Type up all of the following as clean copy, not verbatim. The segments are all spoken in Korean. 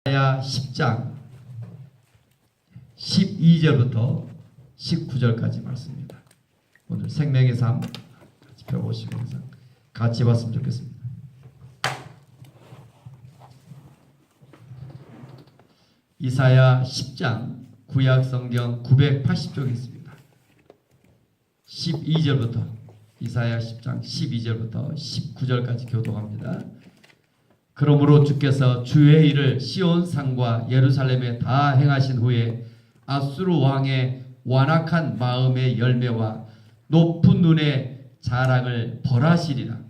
이사야 10장 12절부터 19절까지 말씀입니다. 오늘 생명의 삶 같이 펴보시면서 같이 봤으면 좋겠습니다. 이사야 10장 구약성경 980쪽에 있습니다. 12절부터 이사야 10장 12절부터 19절까지 교독합니다. 그러므로 주께서 주의 일을 시온산과 예루살렘에 다 행하신 후에 아수르 왕의 완악한 마음의 열매와 높은 눈의 자랑을 벌하시리라.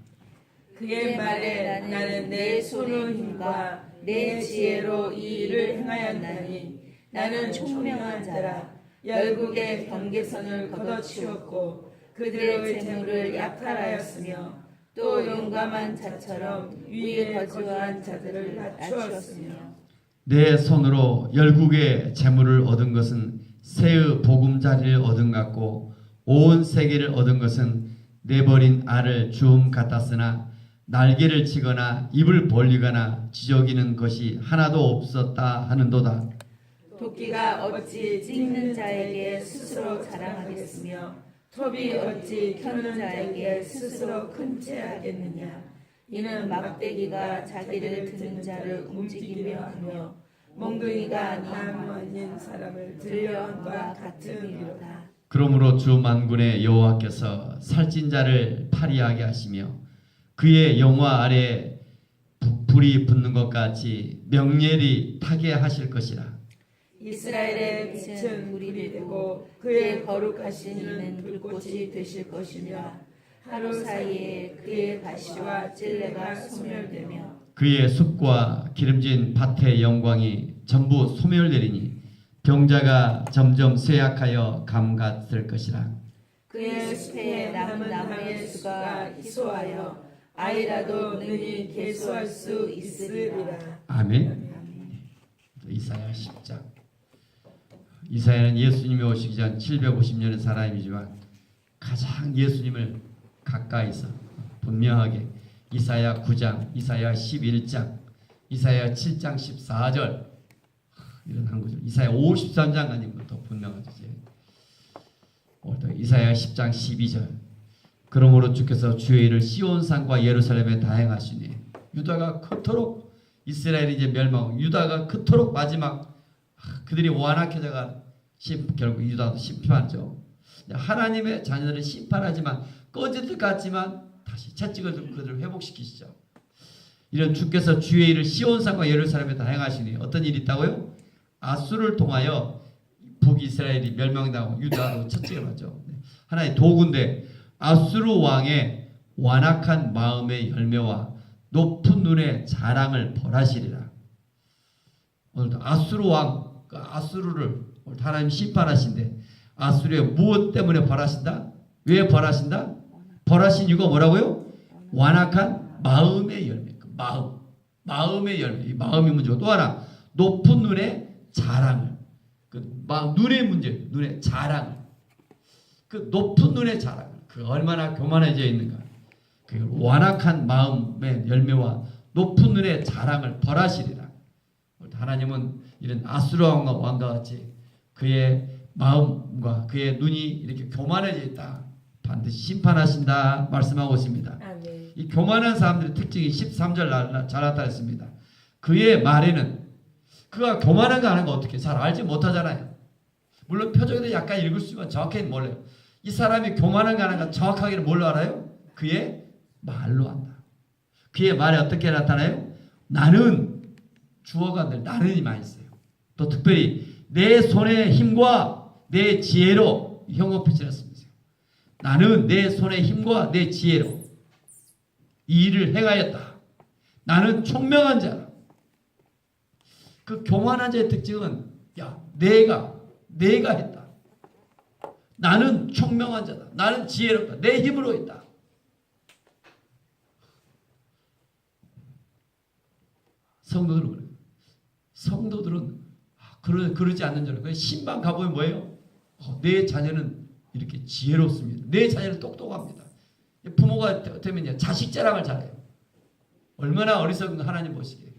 그의 말에 나는 내 손의 힘과 내 지혜로 이 일을 행하였나니 나는 총명한 자라. 열국의 경계선을 걷어치웠고 그들의 재물을 약탈하였으며 또 용감한 자처럼 위에 거주한 자들을 낮추었으며 내 손으로 열국의 재물을 얻은 것은 새의 보금자리를 얻은 같고 온 세계를 얻은 것은 내버린 알을 주움 같았으나 날개를 치거나 입을 벌리거나 지저귀는 것이 하나도 없었다 하는도다. 도끼가 어찌 찍는 자에게 스스로 자랑하겠으며 톱이 어찌 켜는 자에게 스스로 큰 채 하겠느냐. 이는 막대기가 자기를 드는 자를 움직이며 하며 몽둥이가 나무 아닌 사람을 들려함과 같은 일이로다. 그러므로 주 만군의 여호와께서 살찐 자를 파리하게 하시며 그의 영화 아래 불이 붙는 것 같이 명렬히 타게 하실 것이라. 이스라엘의 빛은 불이 되고 그의 거룩하신 이는 불꽃이 되실 것이며 하루 사이에 그의 가시와 찔레가 소멸되며 그의 숲과 기름진 밭의 영광이 전부 소멸되리니 병자가 점점 쇠약하여 감같을 것이라. 그의 숲에 남은 나무의 수가 희소하여 아이라도 능히 계수할 수 있으리라. 아멘. 이사야 10장. 이사야는 예수님이 오시기 전 750년의 사람이지만 가장 예수님을 가까이서 분명하게 이사야 9장, 이사야 11장, 이사야 7장 14절 이런 한 구절, 이사야 53장 아니면 더 분명하죠. 이사야 10장 12절. 그러므로 주께서 주의 일을 시온산과 예루살렘에 다 행하시니 유다가 그토록 이스라엘이 이제 멸망, 유다가 그토록 마지막 그들이 완악해져가 결국 유다도 심판하죠. 하나님의 자녀들은 심판하지만 꺼질 같지만 다시 채찍을 들고 그들을 회복시키시죠. 이런 주께서 주의 일을 시온산과 예루살렘에 다 행하시니 어떤 일이 있다고요? 아수를 통하여 북이스라엘이 멸망당하고 유다도 채찍을 맞죠. 하나의 도구인데 아수르 왕의 완악한 마음의 열매와 높은 눈의 자랑을 벌하시리라. 오늘도 아수르 왕, 그 아수르를 하나님 심판하신데 아수르에 무엇 때문에 벌하신다? 왜 벌하신다? 벌하신 이유가 뭐라고요? 완악한 마음의 열매. 그 마음의 열매. 이 마음이 문제고 또 하나 높은 눈의 자랑을. 그 눈의 문제, 눈의 자랑을. 그 높은 눈의 자랑을. 그 얼마나 교만해져 있는가. 그 완악한 마음의 열매와 높은 눈의 자랑을 벌하시리라. 하나님은 이런 아수르 왕과 같이 그의 마음과 그의 눈이 이렇게 교만해져 있다. 반드시 심판하신다 말씀하고 있습니다. 아멘. 이 교만한 사람들의 특징이 13절 잘 나타났습니다. 그의 말에는 그가 교만한 거 하는 거 어떻게 잘 알지 못하잖아요. 물론 표정에도 약간 읽을 수 있지만 정확히는 몰라요. 이 사람이 교만한 거 하는 거 정확하게 뭘로 알아요? 그의 말로 안다. 그의 말에 어떻게 나타나요? 나는 주어가 늘 나는이 많이 있어요. 또 특별히 내 손의 힘과 내 지혜로 형용 표시를 씁니다. 나는 내 손의 힘과 내 지혜로 이 일을 행하였다. 나는 총명한 자라. 그 교만한 자의 특징은 내가 했다. 나는 총명한 자다. 나는 지혜롭다. 내 힘으로 했다. 성도들은 그래요. 성도들은 그러지 않는 줄 알아요. 신방 가보면 뭐예요? 내 자녀는 이렇게 지혜롭습니다. 내 자녀는 똑똑합니다. 부모가 되면 자식 자랑을 잘해요. 얼마나 어리석은 하나님 보시기에.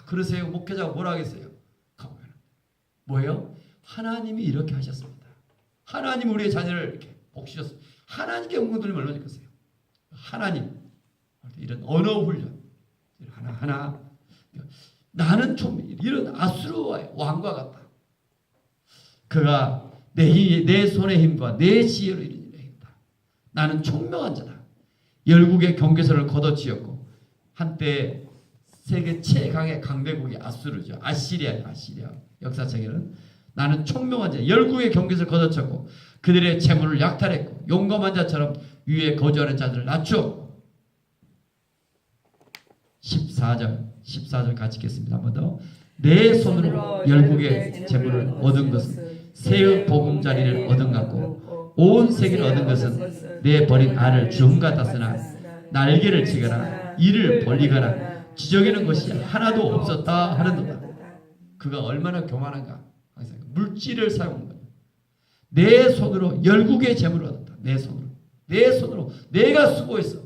그러세요. 목회자가 뭐라 하겠어요? 가면 뭐예요? 하나님이 이렇게 하셨습니다. 하나님 우리의 자녀를 이렇게 복주셨어요. 하나님께 영광 돌리면 얼마나 좋겠어요. 하나님 이런 언어 훈련 하나 나는 좀 이런 아수르 왕과 같다. 그가 내 손의 힘과 내 지혜로 이런 일을 했다. 나는 총명한 자다. 열국의 경계선을 걷어치웠고 한때 세계 최강의 강대국이 아수르죠. 아시리아 역사책에는 나는 총명한 자 열국의 경계선을 걷어쳤고 그들의 재물을 약탈했고 용감한 자처럼 위에 거주하는 자들을 낮추었고 14절 같이 읽겠습니다. 한 번 더. 내 손으로 열국의 재물을 얻은 것은 새의 보금자리를 얻은 같고 온 세계를 얻은 것은 내 버린 알을 주음 같았으나 날개를 치거나 이를 벌리거나 지저귀는 것이 하나도 없었다 하는도다. 그가 얼마나 교만한가. 물질을 사용한 거예요. 내 손으로 열국의 재물을 얻었다. 내 손으로 내가 수고했어.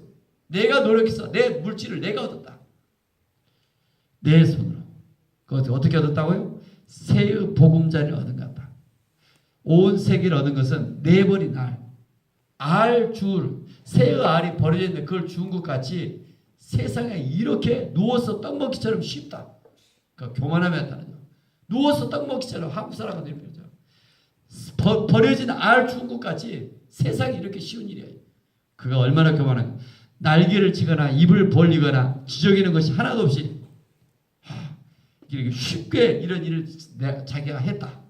내가 노력했어. 내 물질을 내가 얻었다. 내 손으로. 그것을 어떻게 얻었다고요? 새의 보금자리를 얻은 것 같다. 온 세계를 얻은 것은 내버린 알, 새의 알이 버려져 있는데 그걸 주운 것 같이 세상에 이렇게 누워서 떡 먹기처럼 쉽다. 그러니까 교만함이 었다는 거죠. 누워서 떡 먹기처럼 한국 사람은 이렇게 버려진 알 주운 것 같이 세상이 이렇게 쉬운 일이에요. 그가 얼마나 교만한가. 날개를 치거나 입을 벌리거나 지저귀는 것이 하나도 없이 이렇게 쉽게 이런 일을 자기가 했다.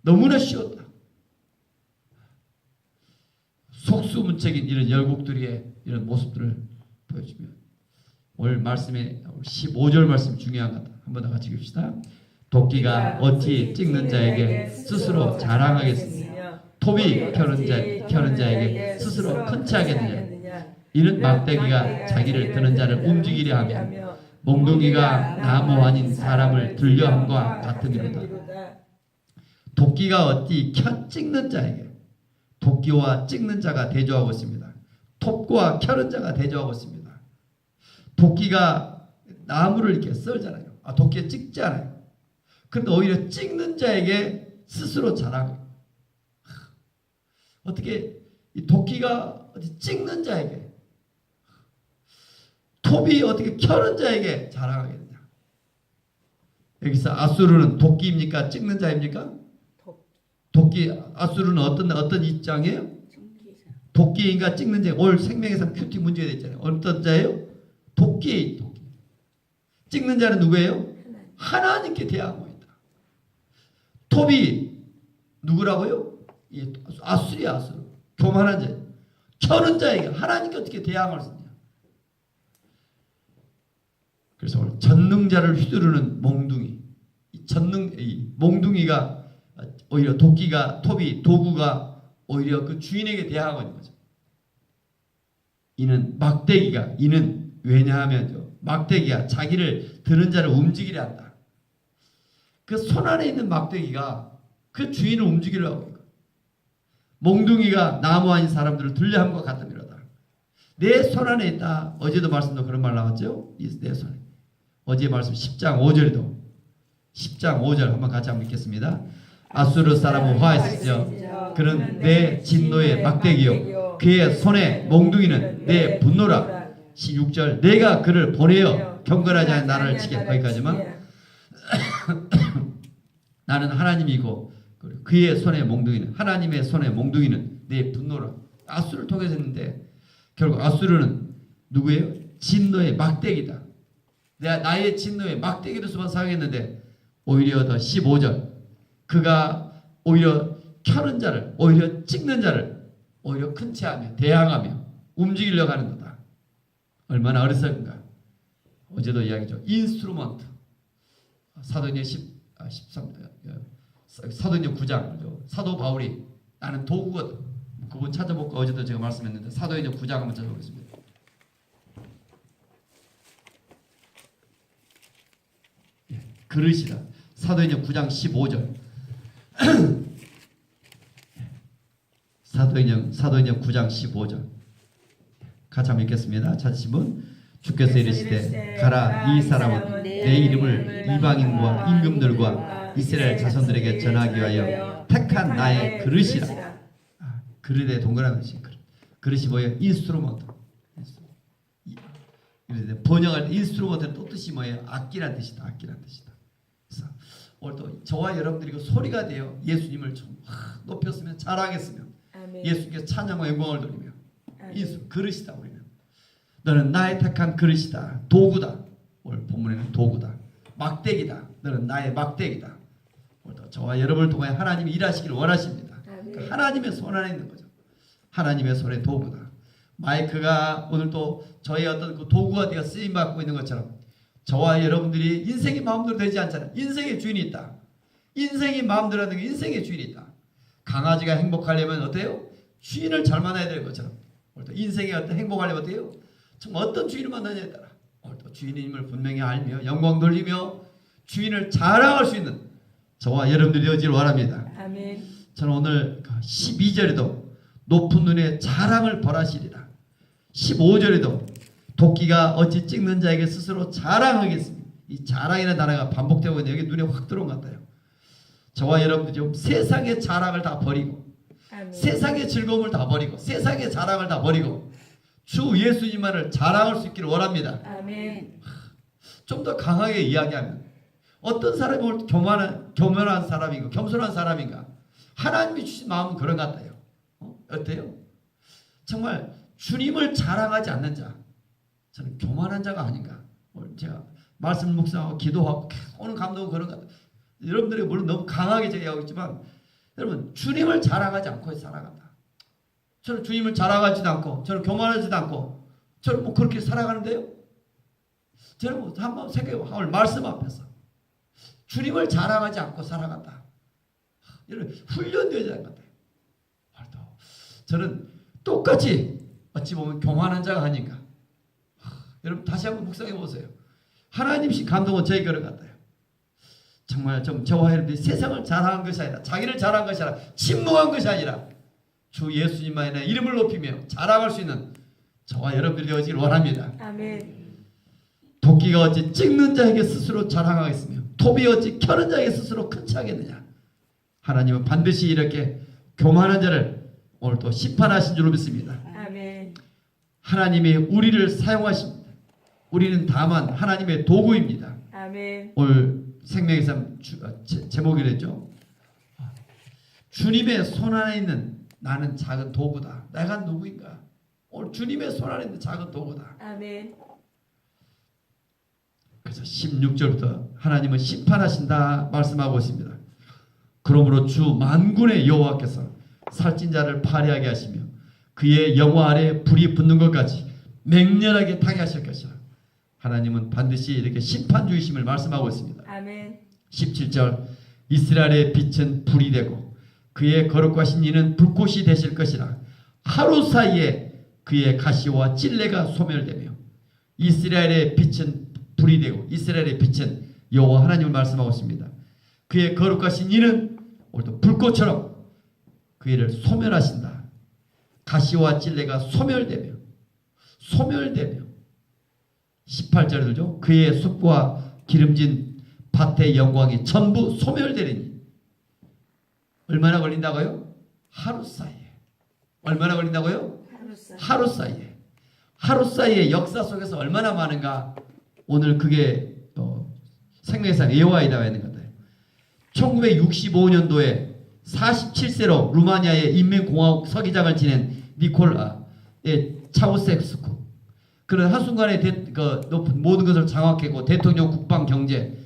너무나 쉬웠다. 속수무책인 이런 열국들의 이런 모습들을 보여주며 오늘 말씀에 15절 말씀 중요한 것 같다. 한 번 더 같이 읽읍시다. 도끼가 어찌 찍는 자에게 스스로 자랑하겠으며 톱이 켜는 자에게 스스로 큰 체하겠느냐. 이는 막대기가 자기를 드는 자를 움직이려 하며 몽둥이가 나무 아닌 사람을 들려함과 같으니로다. 도끼가 어찌 찍는 자에게 도끼와 찍는 자가 대조하고 있습니다. 톱과 켜는 자가 대조하고 있습니다. 도끼가 나무를 이렇게 썰잖아요. 도끼에 찍지 않아요. 그런데 오히려 찍는 자에게 스스로 자랑해요. 어떻게 이 도끼가 찍는 자에게 톱이 어떻게 켜는 자에게 자랑하게 되냐. 여기서 아수르는 도끼입니까? 찍는 자입니까? 도끼. 아수르는 어떤 입장이에요? 도끼인가 찍는 자. 오늘 생명에서 큐티 문제가 됐잖아요. 어떤 자예요? 도끼. 찍는 자는 누구예요? 하나님께 대항하고 있다. 톱이 누구라고요? 아수르. 교만한 자. 켜는 자에게 하나님께 어떻게 대항할 수 있냐. 그래서 오늘 전능자를 휘두르는 몽둥이. 이 몽둥이가 오히려 도끼가 톱이 도구가 오히려 그 주인에게 대항하고 있는 거죠. 이는 왜냐하면 막대기가 자기를 드는 자를 움직이려 한다. 그 손 안에 있는 막대기가 그 주인을 움직이려고 해요. 몽둥이가 나무 아닌 사람들을 들려함과 같음이로다. 내 손 안에 있다. 어제도 말씀도 그런 말 나왔죠. 내 손에. 어제 말씀 10장 5절에도 10장 5절 한번 같이 한번 읽겠습니다. 아수르 사람은 화했으며 그는 내 진노의 막대기요 그의 손에 몽둥이는 내 분노라. 16절 내가 그를 보내어 경건하지 않은 나라를 치게. 거기까지만. 나는 하나님이고 그의 손에 몽둥이는 하나님의 손에 몽둥이는 내 분노라. 아수르를 통해서 했는데 결국 아수르는 누구예요? 진노의 막대기다. 내가 나의 진노의 막대기로서만 사용했는데 오히려 더 15절 그가 오히려 켜는 자를 오히려 찍는 자를 오히려 큰 체하며 대항하며 움직이려고 하는 거다. 얼마나 어리석은가. 어제도 이야기죠. 인스트루먼트. 사도행전 9장 사도 바울이 나는 도구거든. 그분 찾아볼까. 어제도 제가 말씀했는데 사도행전 9장 한번 찾아보겠습니다. 그릇이다. 사도행전 9장 15절. 사도행전 9장 15절. 같이 한번 읽겠습니다. 찾으신 분. 주께서 이르시되 가라 이 사람은 내 이름을 이방인과 임금들과 이스라엘 자손들에게 전하기 위하여 택한 나의 그릇이라. 그릇에 동그라미 치. 그릇이 뭐예요? 인스트루먼트. 번역할 때 인스트루먼트는 또 뜻이 뭐예요? 악기란 뜻이다. 악기란 뜻이다. 그래서 오늘 또 저와 여러분들이 그 소리가 되어 예수님을 좀 높였으면 자랑했으면 예수님께 찬양과 영광을 돌리며 그릇이다. 우리는 너는 나의 택한 그릇이다. 도구다. 오늘 본문에는 도구다. 막대기다. 너는 나의 막대기다. 오늘 또 저와 여러분을 통해 하나님이 일하시기를 원하십니다. 그러니까 하나님의 손 안에 있는 거죠. 하나님의 손의 도구다. 마이크가 오늘 또 저의 어떤 그 도구가 되어 쓰임 받고 있는 것처럼 저와 여러분들이 인생이 마음대로 되지 않잖아요. 인생의 주인이 있다. 인생이 마음대로 하는 게 인생의 주인이 있다. 강아지가 행복하려면 어때요? 주인을 잘 만나야 될 것처럼 오늘 또 인생의 어떤 행복하려면 어때요? 정말 어떤 주인을 만나냐에 따라 오늘 또 주인임을 분명히 알며 영광 돌리며 주인을 자랑할 수 있는 저와 여러분들이 되어지길 원합니다. 아멘. 저는 오늘 12절에도 높은 눈에 자랑을 벌하시리라. 15절에도 도끼가 어찌 찍는 자에게 스스로 자랑하겠습니다. 이 자랑이라는 단어가 반복되고 있는데 여기 눈에 확 들어온 것 같아요. 저와 여러분들 좀 세상의 자랑을 다 버리고 세상의 즐거움을 다 버리고 세상의 자랑을 다 버리고 주 예수님만을 자랑할 수 있기를 원합니다. 아멘. 좀 더 강하게 이야기하면 어떤 사람이 오늘 교만한 사람인가 겸손한 사람인가 하나님이 주신 마음은 그런 것 같아요. 어때요? 정말 주님을 자랑하지 않는 자 저는 교만한 자가 아닌가. 오늘 제가 말씀 묵상하고 기도하고 오늘 감동은 그런 것 같아요. 여러분들이 물론 너무 강하게 얘기하고 있지만 여러분 주님을 자랑하지 않고 살아간다. 저는 주님을 자랑하지도 않고 저는 교만하지도 않고 저는 뭐 그렇게 살아가는데요. 저는 뭐 한번 생각해보면 오늘 말씀 앞에서 주님을 자랑하지 않고 살아간다. 여러분 훈련되어야 되는 것 같아요. 저는 똑같이 어찌 보면 교만한 자가 아닌가. 여러분 다시 한번 묵상해 보세요. 하나님씩 감동은 저희 그런 것 같아요. 정말 좀 저와 여러분들이 세상을 자랑한 것이 아니라 자기를 자랑한 것이 아니라 침묵한 것이 아니라 주 예수님만의 이름을 높이며 자랑할 수 있는 저와 여러분들이 되어지길 원합니다. 아멘. 도끼가 어찌 찍는 자에게 스스로 자랑하겠으며 톱이 어찌 켜는 자에게 스스로 큰 차겠느냐. 하나님은 반드시 이렇게 교만한 자를 오늘 또 심판하신 줄로 믿습니다. 아멘. 하나님이 우리를 사용하십니다. 우리는 다만 하나님의 도구입니다. 아멘. 오늘 생명의 삶 제목이 됐죠. 주님의 손 안에 있는 나는 작은 도구다. 내가 누구인가? 오늘 주님의 손 안에 있는 작은 도구다. 아멘. 그래서 16절부터 하나님은 심판하신다 말씀하고 있습니다. 그러므로 주 만군의 여호와께서 살찐 자를 파리하게 하시며 그의 영화 아래 불이 붙는 것까지 맹렬하게 타게 하실 것이라. 하나님은 반드시 이렇게 심판주의심을 말씀하고 있습니다. 아멘. 17절 이스라엘의 빛은 불이 되고 그의 거룩하신 이는 불꽃이 되실 것이라. 하루 사이에 그의 가시와 찔레가 소멸되며 이스라엘의 빛은 불이 되고 이스라엘의 빛은 여호와 하나님을 말씀하고 있습니다. 그의 거룩하신 이는 오늘도 불꽃처럼 그 일을 소멸하신다. 가시와 찔레가 소멸되며 18절이죠. 그의 숲과 기름진 밭의 영광이 전부 소멸되리니 얼마나 걸린다고요? 하루 사이에. 얼마나 걸린다고요? 하루 사이에. 하루 사이에 역사 속에서 얼마나 많은가. 오늘 그게 생명의 예화이다 있는 것 같아요. 1965년도에 47세로 루마니아의 인민공화국 서기장을 지낸 니콜라의 차우세스쿠. 그런 한순간에 모든 것을 장악했고 대통령, 국방, 경제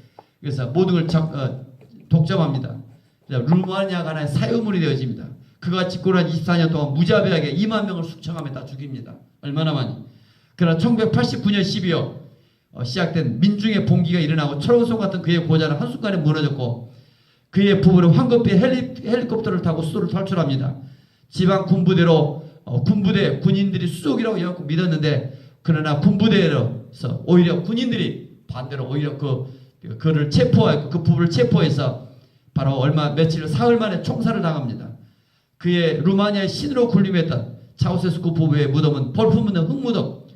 그래서 모든 걸 독점합니다. 루마니아가 하나의 사유물이 되어집니다. 그가 집권한 24년 동안 무자비하게 2만 명을 숙청하며 다 죽입니다. 얼마나 많이. 그러나 1989년 12월 시작된 민중의 봉기가 일어나고 철옹성 같은 그의 고자는 한순간에 무너졌고 그의 부부는 황급히 헬리콥터를 타고 수도를 탈출합니다. 지방 군부대로 군부대 군인들이 수족이라고 믿었는데 그러나 군부대로서 오히려 군인들이 반대로 오히려 그를 체포하고 그 부부를 체포해서 바로 며칠 사흘 만에 총살을 당합니다. 그의 루마니아의 신으로 군림했던 차우세스쿠 부부의 무덤은 볼품 묻는 흙무덤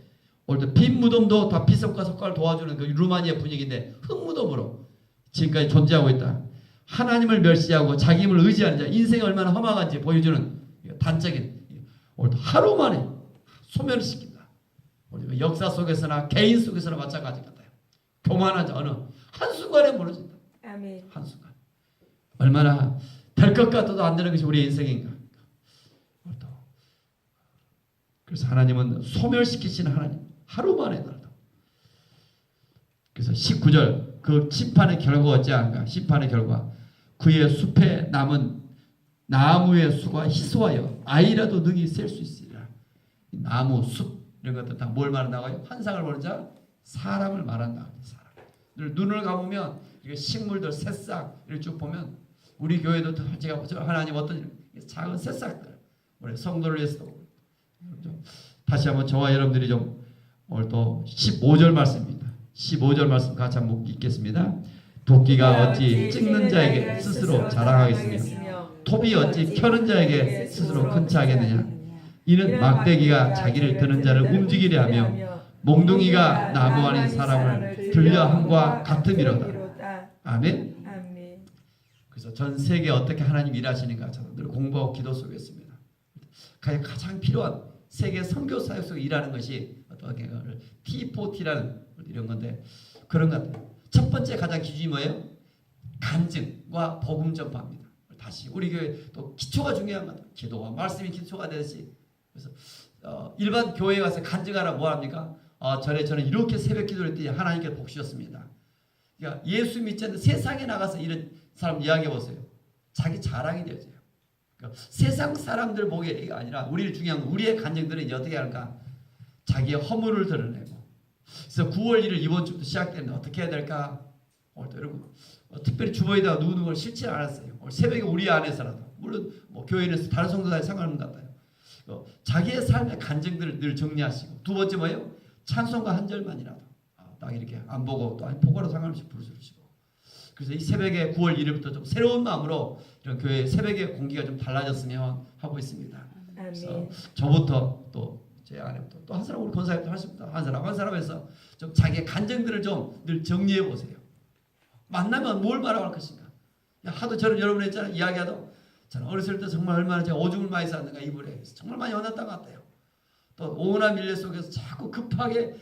오늘 빈 무덤도 다 비석과 석가를 도와주는 그 루마니아 분위기인데 흙무덤으로 지금까지 존재하고 있다. 하나님을 멸시하고 자기 힘을 의지하는 자, 인생이 얼마나 험악한지 보여주는 단적인 오늘 하루 만에 소멸을 시킨다. 우리 역사 속에서나 개인 속에서나 마찬가지 같아요. 교만한 자 어느 한순간에 무너진다. 아멘. 한순간. 얼마나 될 것 같아도 안 되는 것이 우리의 인생인가. 그래서 하나님은 소멸시키시는 하나님. 하루 만에 나다. 그래서 19절 그 심판의 결과가 어찌한가. 심판의 결과 그의 숲에 남은 나무의 수가 희소하여 아이라도 능히 셀 수 있으리라. 나무, 숲 이런 것들 다 뭘 말한다고요? 환상을 보는 자 사람을 말한다. 사람. 눈을 감으면 이게 식물들 새싹 이렇게 쭉 보면 우리 교회도 제가 하나님 어떤 작은 새싹들 우리 성도를 위해서도 다시 한번 저와 여러분들이 좀 오늘 또 15절 말씀입니다. 15절 말씀 같이 한번 읽겠습니다. 도끼가 어찌 찍는 자에게 스스로 자랑하겠으며 톱이 어찌 켜는 자에게 스스로 큰차하겠느냐. 이는 막대기가 자기를 드는 자를 움직이려 하며 몽둥이가 나무 아닌 사람을 들려 함과 같음이로다. 아멘. 아멘. 그래서 전 세계 어떻게 하나님 일하시는가 저는 늘 공부하고 기도 속에 있습니다. 가장 필요한 세계 선교 사역 속에 일하는 것이 어떻게 T4T라는 이런 건데 그런 것 같아요. 첫 번째 가장 기준이 뭐예요? 간증과 복음 전파입니다. 다시 우리 교회 또 기초가 중요한 것 같아요. 기도와 말씀이 기초가 되듯이 그래서 일반 교회에 가서 간증하라 뭐 합니까? 저는 이렇게 새벽 기도를 했더니 하나님께 복 주셨습니다. 그러니까 예수 믿지 않는 세상에 나가서 이런 사람 이야기해 보세요. 자기 자랑이 되어져요. 그러니까 세상 사람들 보기가 아니라 우리를 중요한 우리의 간증들은 이제 어떻게 할까? 자기의 허물을 드러내고. 그래서 9월 1일 이번 주부터 시작되는데 어떻게 해야 될까? 오늘 여러분 특별히 주보에다가 누구누구를 실지 않았어요. 오늘 새벽에 우리 안에서라도 물론 뭐 교회에서 다른 성도들이 상관없는 것 같아요. 자기의 삶의 간증들을 늘 정리하시고 두 번째 뭐예요? 찬송가 한 절만이라도 딱 이렇게 안 보고 또 아니 보고로 상관없이 부르시고 그래서 이 새벽에 9월 1일부터 좀 새로운 마음으로 이런 교회 새벽의 공기가 좀 달라졌으면 하고 있습니다. 그래서 저부터 또 제 아내부터 또 한 사람 우리 권사님도 하십니다. 한 사람 해서 좀 자기의 간증들을 좀 늘 정리해 보세요. 만나면 뭘 말하고 할 것인가? 하도 저는 여러분 했잖아요. 이야기하도 저는 어렸을 때 정말 얼마나 제가 오줌을 많이 쌌는가 이불에 정말 많이 혼났던 것 같아요. 또 오나 밀레 속에서 자꾸 급하게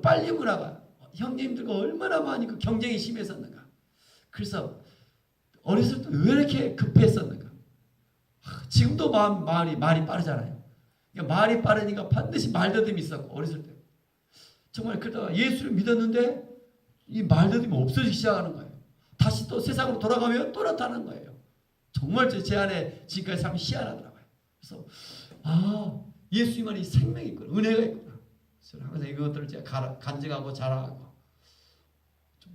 빨리 문화가 형님들과 얼마나 많이 그 경쟁이 심했었는가. 그래서 어렸을 때 왜 이렇게 급했었는가. 지금도 말이 빠르잖아요. 그러니까 말이 빠르니까 반드시 말더듬이 있었고 어렸을 때 정말 그러다가 예수를 믿었는데 이 말더듬이 없어지기 시작하는 거예요. 다시 또 세상으로 돌아가면 또 나타나는 거예요. 정말 제 안에 지금까지 삶이 희한하더라고요. 그래서 예수님 안에 생명이 있구나. 은혜가 있구나. 그래서 항상 이것들을 제가 간증하고 자랑하고 또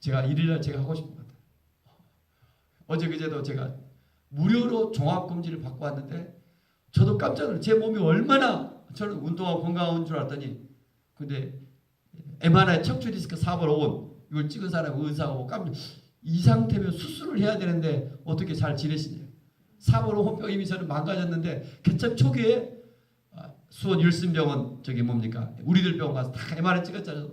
제가 일일날 제가 하고 싶은 것 같아요. 어제 그제도 제가 무료로 종합검진을 받고 왔는데 저도 깜짝 놀랐어요. 제 몸이 얼마나 저는 운동하고 건강한 줄 알았더니 근데 MRI 척추 디스크 4번 5번 이걸 찍은 사람 의사가 뭐 이 상태면 수술을 해야 되는데 어떻게 잘 지내시냐. 4번 5번 뼈 이미 저는 망가졌는데 개참 초기에 수원 율신병원 저기 뭡니까 우리들 병원 가서 다 MRI 찍었잖아요.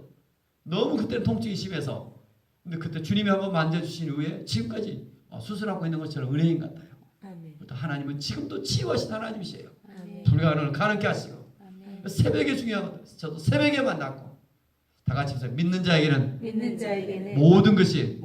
너무 그때는 통증이 심해서 근데 그때 주님이 한번 만져주신 후에 지금까지 수술하고 있는 것처럼 은혜인 것 같아요. 하나님은 지금도 치유하신 하나님이세요. 불가능을 가능케 하시고 새벽에 중요한 것. 저도 새벽에 만났고 다 같이 믿는 자에게는 모든 것이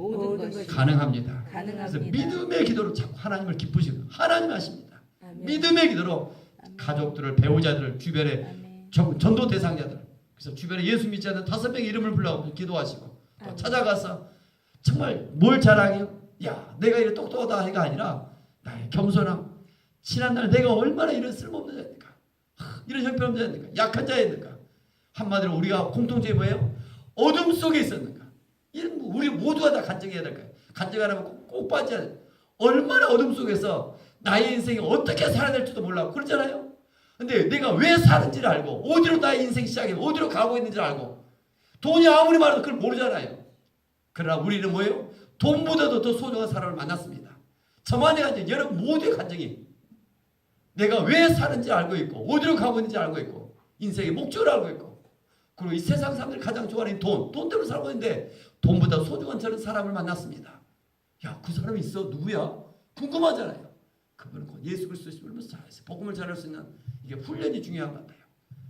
가능합니다. 그래서 믿음의 기도로 자꾸 하나님을 기쁘시고 하나님 하십니다. 믿음의 기도로 가족들을 배우자들을 주변에 전도 대상자들 그래서 주변에 예수 믿지 않는 5명의 이름을 불러서 기도하시고 또 찾아가서 정말 뭘 자랑해요? 야 내가 이렇게 똑똑하다 해가 아니라 나의 겸손함 지난날 내가 얼마나 이런 쓸모없는 자였는가 이런 형편없는 자였는가 약한 자였는가 한마디로 우리가 공통점이 뭐예요? 어둠 속에 있었는가 이런 우리 모두가 다 간증해야 될 거예요. 간증 안 하면 꼭 빠져야 돼요. 얼마나 어둠 속에서 나의 인생이 어떻게 살아야 될지도 몰라 그렇잖아요. 근데 내가 왜 사는지를 알고 어디로 나의 인생 시작해 어디로 가고 있는지를 알고 돈이 아무리 많아도 그걸 모르잖아요. 그러나 우리는 뭐예요? 돈보다도 더 소중한 사람을 만났습니다. 저만의 간증, 여러분 모두의 간증이 내가 왜 사는지 알고 있고 어디로 가고 있는지 알고 있고 인생의 목적을 알고 있고 그리고 이 세상 사람들이 가장 좋아하는 돈 때문에 살고 있는데 돈보다 소중한 저런 사람을 만났습니다. 야, 그 사람이 있어? 누구야? 궁금하잖아요. 그분은 곧 예수 그리스도의 이름으로 잘했어요. 복음을 전할 수 있는 이게 훈련이 중요한 것 같아요.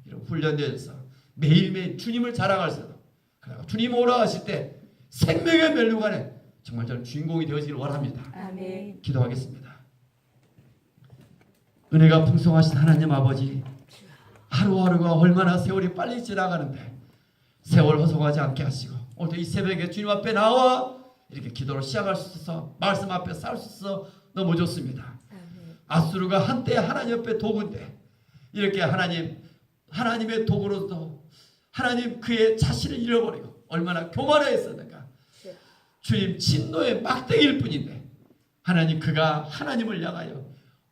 이런 훈련되어서 매일매일 주님을 자랑할 수 있는, 그리고 주님 오라 하실 때 생명의 멸류관에 정말 저는 주인공이 되어지기를 원합니다. 아멘. 기도하겠습니다. 은혜가 풍성하신 하나님 아버지, 하루하루가 얼마나 세월이 빨리 지나가는데 세월 허송하지 않게 하시고 오늘 이 새벽에 주님 앞에 나와 이렇게 기도를 시작할 수 있어서 말씀 앞에 살 수 있어서 너무 좋습니다. 아멘. 아수르가 한때 하나님 앞에 도구인데 이렇게 하나님의 도구로도 하나님 그의 자신을 잃어버리고 얼마나 교만하였었는가. 주님 진노의 막대기일 뿐인데 하나님 그가 하나님을 향하여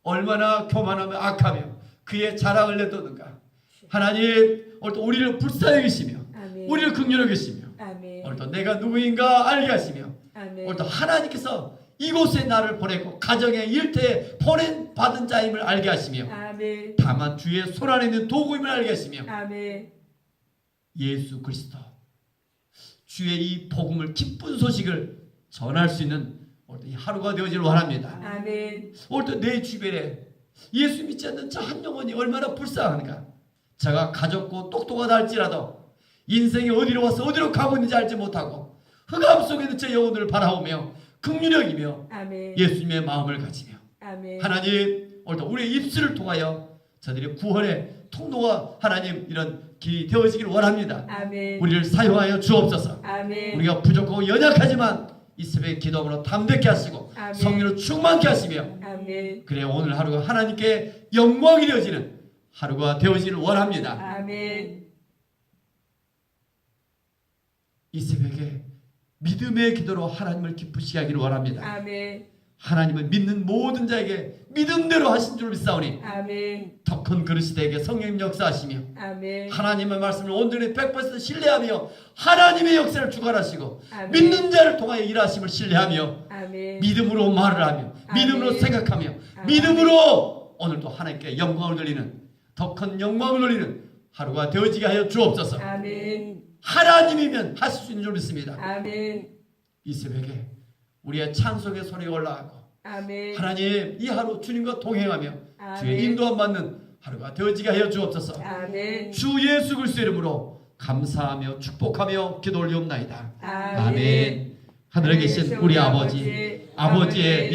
얼마나 교만하며 악하며 그의 자랑을 내도는가. 하나님 오늘도 우리를 불쌍히 여기시며 아멘. 우리를 긍휼히 여기시며 아멘. 오늘도 내가 누구인가 알게 하시며 아멘. 오늘도 하나님께서 이곳에 나를 보냈고 가정의 일터에 받은 자임을 알게 하시며 아멘. 다만 주의 손 안에 있는 도구임을 알게 하시며 아멘. 예수 그리스도 주의 이 복음을 기쁜 소식을 전할 수 있는 오늘도 이 하루가 되어지길 원합니다. 아멘. 오늘도 내 주변에 예수 믿지 않는 저 한 영혼이 얼마나 불쌍한가. 자가 가졌고 똑똑하다 할지라도 인생이 어디로 와서 어디로 가고 있는지 알지 못하고 흑암 속에 있는 저 영혼들을 바라보며 긍휼히 아멘. 예수님의 마음을 가지며 아멘. 하나님 오늘도 우리의 입술을 통하여 저들의 구원의 통로가 하나님 이런 길이 되어지기를 원합니다. 아멘. 우리를 사용하여 주옵소서. 아멘. 우리가 부족하고 연약하지만 이 새벽에 기도함으로 담대케 하시고 아멘. 성령으로 충만케 하시며 아멘. 그래 오늘 하루가 하나님께 영광이 되어지는 하루가 되어지기를 원합니다. 아멘. 이 새벽에 믿음의 기도로 하나님을 기쁘시게 하기를 원합니다. 아멘. 하나님을 믿는 모든 자에게 믿음대로 하신 줄 믿사오니 아멘. 더 큰 그리스도에게 성령 역사하시며 아멘. 하나님의 말씀을 온전히 100% 신뢰하며 하나님의 역사를 주관하시고 아멘. 믿는 자를 통하여 일하심을 신뢰하며 아멘. 믿음으로 말을 하며 믿음으로 아멘. 생각하며 아멘. 믿음으로 오늘도 하나님께 영광을 돌리는 더 큰 영광을 돌리는 하루가 되어지게 하여 주옵소서. 아멘. 하나님이면 하실 수 있는 줄 믿습니다. 아멘. 이 새벽에 우리의 찬송의 소리가 올라가고 아멘. 하나님 이 하루 주님과 동행하며 아멘. 주의 인도함 받는 하루가 되어지게 하여 주옵소서. 아멘. 주 예수 그리스도의 이름으로 감사하며 축복하며 기도 올리옵나이다. 아멘. 아멘. 하늘에 계신 우리 아버지의